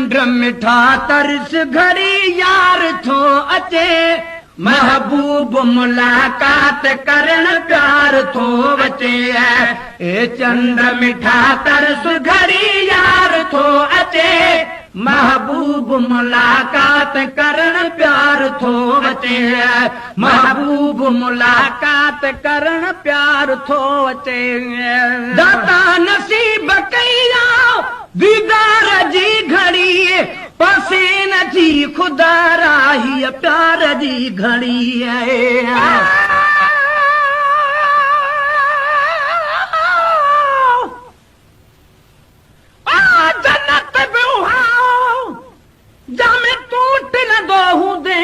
चंड मिठा तरस घड़ी यार थो अचे महबूब मुलाकात करण प्यार थो बचे ए चंड मिठा तरस घड़ी यार थो अचे महबूब मुलाकात करण प्यार थो बचे महबूब मुलाकात करण प्यार थो अचे दाता नसीब कया दीदार जी घड़ी पसीन जी खुदा राही प्यार जी घड़ी जन्नत जामे टूट न दो हूं दे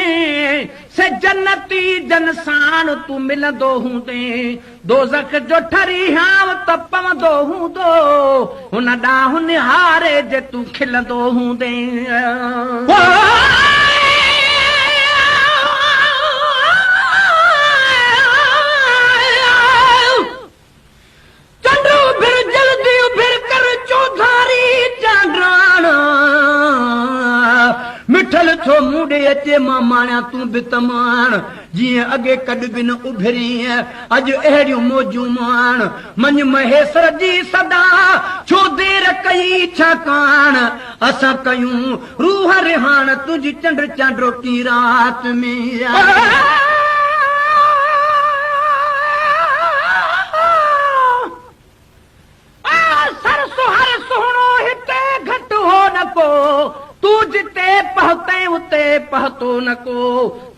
से जन्नती जनसान तू मिल दो हूं दे दोज़ख जो ठरी हाव तपम दो हूं दो हुन ॾांहुं निहारे जे तू खिल दो हूं दे चंडू फिर जल्दी फिर कर चौधारी चांद्राण मिठल थो मुड़े अचे मां माणिया तूं बि तमाण जीअं अॻे कॾ बि न उभरी अॼु अहिड़ियूं मौजूं माण मञ महेश्वर जी सदा छो देर कई छाकाण असां कयूं रूह रिहाण तुंहिंजी चंड चांड्रो की रात में सर सुहर सुहिणो हिते घटि हो न को तू जिते पहुते उते पहुतो न को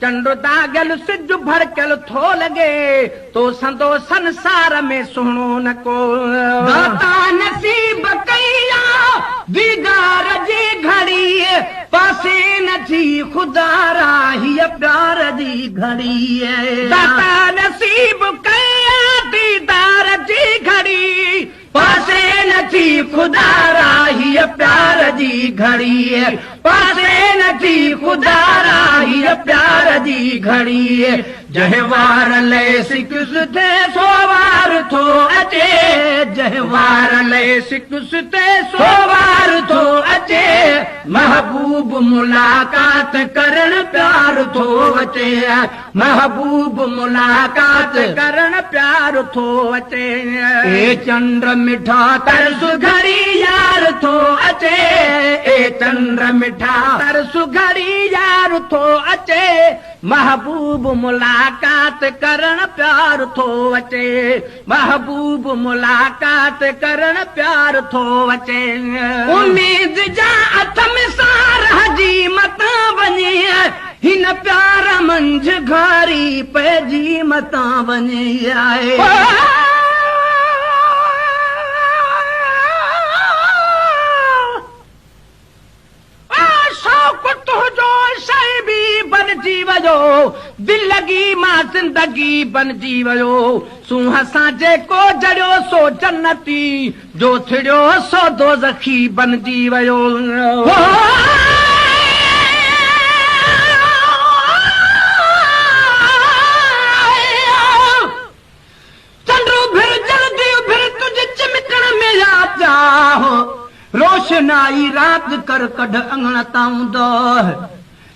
चंड दागल सिज भड़कल थो लगे तो संदो संसार में सुहिणो न को दाता नसीब कया दीदार जी घड़ी पासे न थी खुदा राही प्यार जी घड़ी दाता नसीब कया दीदार जी घड़ी पासे न थी खुदा राही प्यार जी घड़ी पासे न थी खुदा राही प्यार जी घड़ी जहवार ले सिकुस थे सोवार थो अचे जहवार ले सिकुस थे सोवार थो अचे महबूब मुलाकात करण प्यार थो अचे महबूब मुलाकात करण प्यार थो अचे ए चंद्र मिठा तरस घड़ी यार थो अचे ए चंद्र मिठा तरस घड़ी यार थो अचे महबूब मुलाकात करण प्यार थो अचे महबूब मुलाकात करण प्यार थो अचे उम्मीद जा अथम सार हजी मता वञे हिन प्यार मंझ घारी पइजी मता वञे आए बनजी वयो दिल लगी मां जिंदगी बनजी वयो सूंह सां जेको जड़ियो सो जन्नती जो थिड़ियो सो दोज़खी बनजी वयो चंडू फिर जल्दी फिर तुझे चिमकण में याद जाओ रोशनाई रात कर कढ अंगण ताऊं दो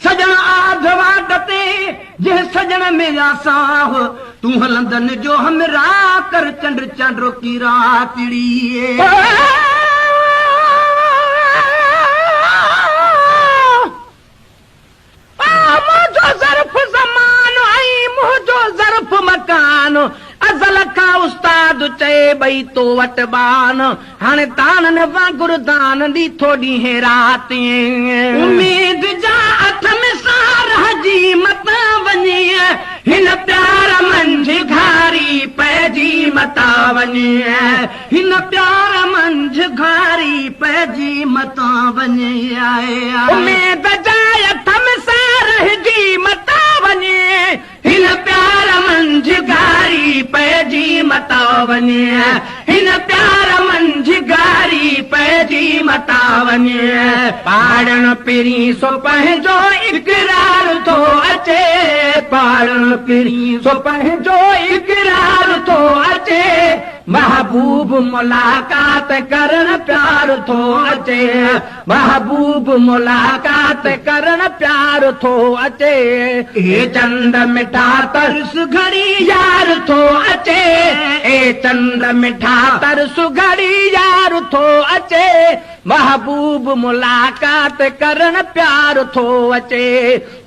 सजन आधवा डते जे सजन मेरा साह तू हलंदन जो हमरा कर चंड चांड्रो की रातड़ी मुझो ज़र्फ ज़मान आई मुझो ज़र्फ मकान अज़ल का उस्ताद चे बई तो वट बान हाणे तान वांगुर दान दी थोड़ी है रात उम्मीद जा अथ में सार हजी मता वञे हिन प्यार मंझ घारी पैजी मता वञे हिन प्यार मंझ घारी पैजी मता वञे आए उम्मीद जा अथ में सार हजी मता वञे हिन प्यार मंझ घारी पैजी मता वञे हिन प्यार मंझ घारी पैजी मता वञे पाड़न पिरी सो पंहिंजो इकरार थो अचे पाड़न पिरी सो पंहिंजो इकरार थो अचे महबूब मुलाकात करण प्यार थो अचे महबूब मुलाकात करण प्यार थो अचे ए चंद मिठा तरस घड़ी यार थो अचे ए चंद मिठा तरस घड़ी यार थो अचे महबूब मुलाकात करण प्यार थो अचे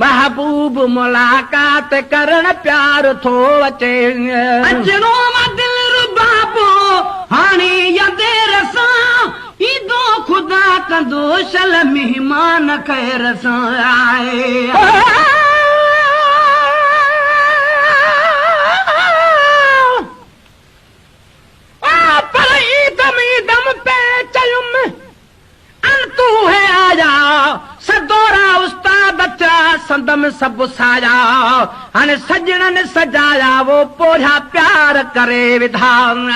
महबूब मुलाकात करण प्यार थो अचे अचणो दिल रुबाबो हाणे यदे रसां ईदो खुदा कंदो शल मेहमान खैर सां आए पर ईदम पे चयुम तू है आया सदोरा उस्ताद अचा संदम सब साया हाणे सजणन सजाया वो पोढ़ा प्यार करे विधान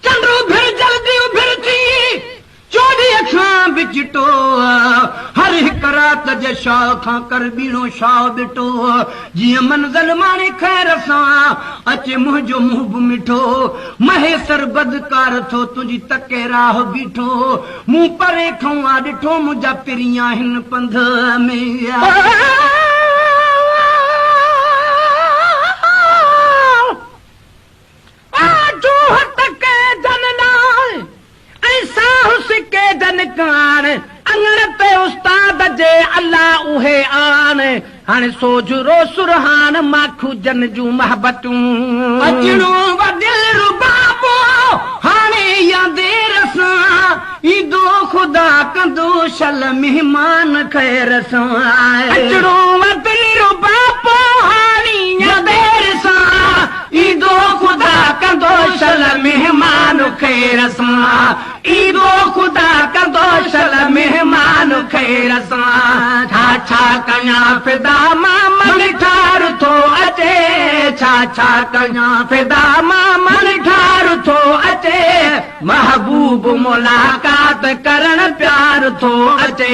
चंद्रू फिर जल्दी उभिर थी चोरी अखां बिचटो हर हिक रात जे शाह खां कर बीणो शाह बिटो जीअं मंज़िल माणे खैर सां अचे मुंहिंजो मुंहुं बि मिठो महेसर बदकार थो तुंहिंजी तके राह बीठो मूं परे खां आ ॾिठो मुंहिंजा पिरिया हिन पंध में अंगण पे उस्ताद जे अल्लाह उहे आन हाणे सोजरो सुरहान माखू जन जूं मोहबतूं अचणो दिल रुबाबो हाणे यादे रसां ईदो खुदा कंदो शल मेहमान खैर सां अचणो दिल रुबाबो हाणे यादे रसां ईदो खुदा कंदो शल मेहमान खैर सां ईदो खुदा कंदो शल मेहमान खैर सां छा छा कयां फिदा मां मन ठार थो अचे छा कयां फिदा मां मन ठार थो अचे महबूब मुलाकात करण प्यार थो अचे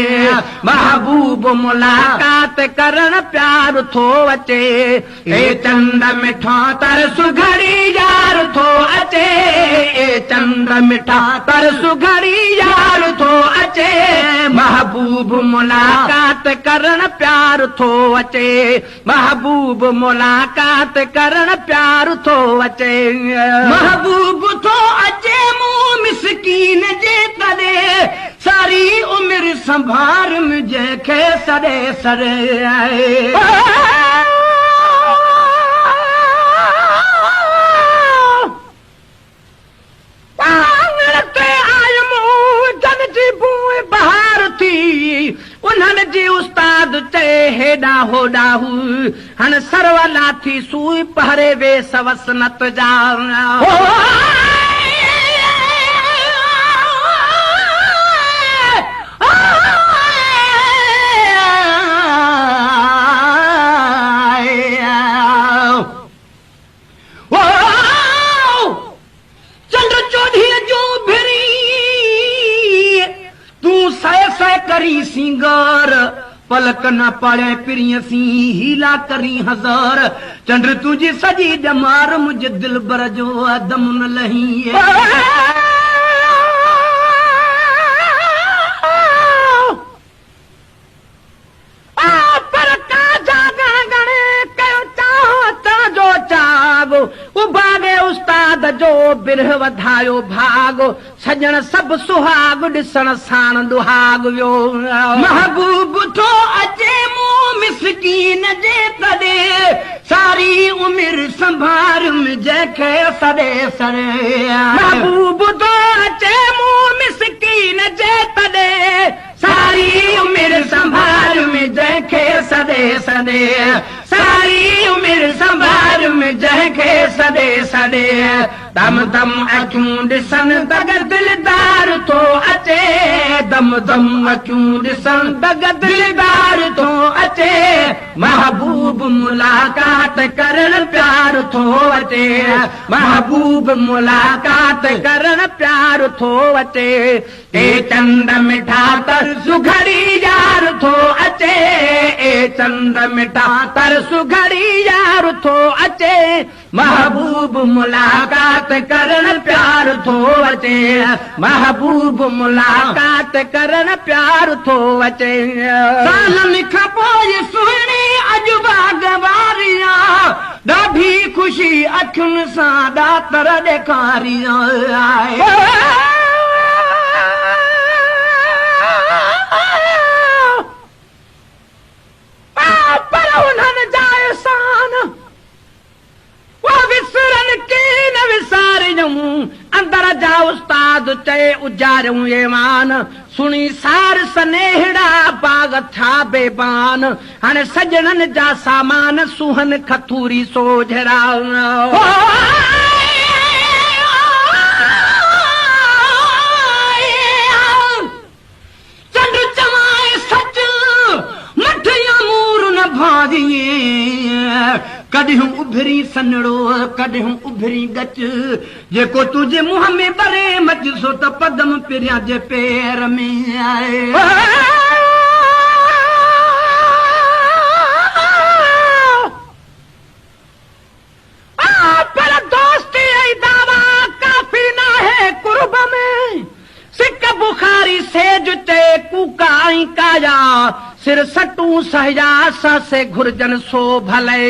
महबूब मुलाकात करण प्यार थो अचे ए चंद मिठा तरस घड़ी यार थो अचे ए चंद मिठा तरस घड़ी यार थो अचे महबूब मुलाकात करण प्यार थो अचे महबूब मुलाकात करण प्यार थो अचे महबूब थो अचे मूं मिसकीन जे तॾे सारी उमिरि संभार जंहिंखे सॾे सॾे आहे उन्हनि जी उस्ताद चए हेॾा होॾा हू हाणे सरवला थी सूई पहरे वे सवसनत जा चंद्र चौधरी जो भिरी तूं सह करी सिंगार पलक न पाड़े पिरीअ सी हीला करी हज़ार चंद्र तुंहिंजी सॼी ॼमार मुंहिंजे दिल बर जो दम न लही पर काजा गण कयो चाहो ताजो चागो उभागे उस्ताद जो बिरह वधायो भागो सजण सभु सुहाग ॾिसण साण दुहाग वियो महबूब थो अचे मूं मिसकीन जे तॾे सारी उमिरि संभार जंहिंखे सॾे सॾे महबूब थो अचे मूं मिसकीन जे तॾे सारी उमिरि संभार जंहिंखे सॾे सॾे सारी उमिरि संभार जंहिंखे सॾे सॾे दम दम अखियूं ॾिसन दग दिलदार थो अचे दम दम अखियूं ॾिसन दग दिलदार थो अचे महबूब मुलाकात करण प्यार थो अचे महबूब मुलाकात करण प्यार थो अचे ए चंद मिठा तर सुघड़ी यार थो अचे ए चंद मिठा तर सुघड़ी यार थो अचे महबूब मुलाकात करण प्यार थो अचे महबूब मुलाकात करण प्यार थो अचे सालनि खां पोइ सुहिणी अॼु बाग़बारिया ॾाढी ख़ुशी अखियुनि सां ॾातर ॾेखारी आहे पर उन्हनि जा एहसान विसरनि की न विसारियूं अंदर जा उस्ताद चए उजारियूं ईमान सुणी सार सनेहड़ा बाग था बेबान हाणे सजणनि जा सामान सुहन खथूरी सोझरा चंड चवाए सच मठिया मूर न भाॼिए कॾहिं उभरी सनड़ो कॾहिं उभरी गच जेको तुंहिंजे मुंहं में बरे मच सो त पदम पिरिया जे पेर में आहे पर दोस्ती ऐं दावा काफ़ी नाहे कुर्ब में सिक बुखारी सेज ते कूका ऐं काया सिर सटूं सहयास से घुर्जन सो भले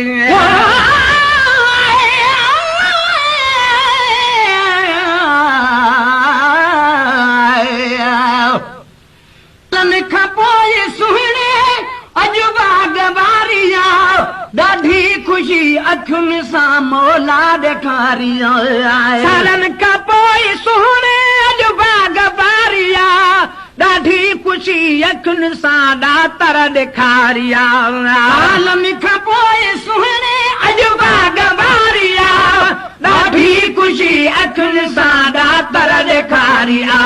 लन खां पोइ सुहिणे अॼु बाग़बारिया ॾाढी ख़ुशी अखियुनि सां मौला ॾेखारी सालनि खां पोइ सुहिणे अॼु बाग़बारिया ॾाढी ख़ुशी अखियुनि सां ॾातर ॾेखारिया सालनि खां पोइ सुहिणे अॼु बाग़बारिया ॾाढी ख़ुशी अखियुनि सां ॾातर ॾेखारिया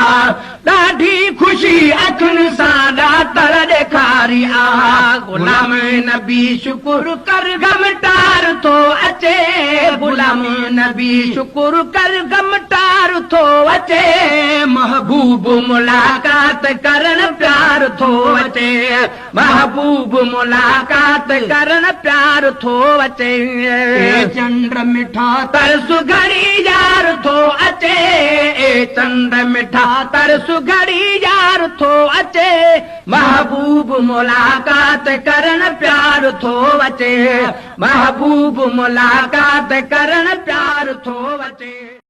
ॾाढी ख़ुशी अखियुनि सां ॾातर ॾेखारिया गुलाम नबी शुकुर कर गमटार थो अचे गुलाम नबी शुकुर कर गमटार थो अचे महबूब मुलाकात करण प्यार थो अचे महबूब मुलाकात करण प्यार थो अचे चंड मिठा तर सुघड़ी यार थो अचे चंड मिठा तर सुघड़ी यार थो अचे महबूब मुलाकात करण प्यार थो अचे महबूब मुलाकात करण प्यार थो अचे।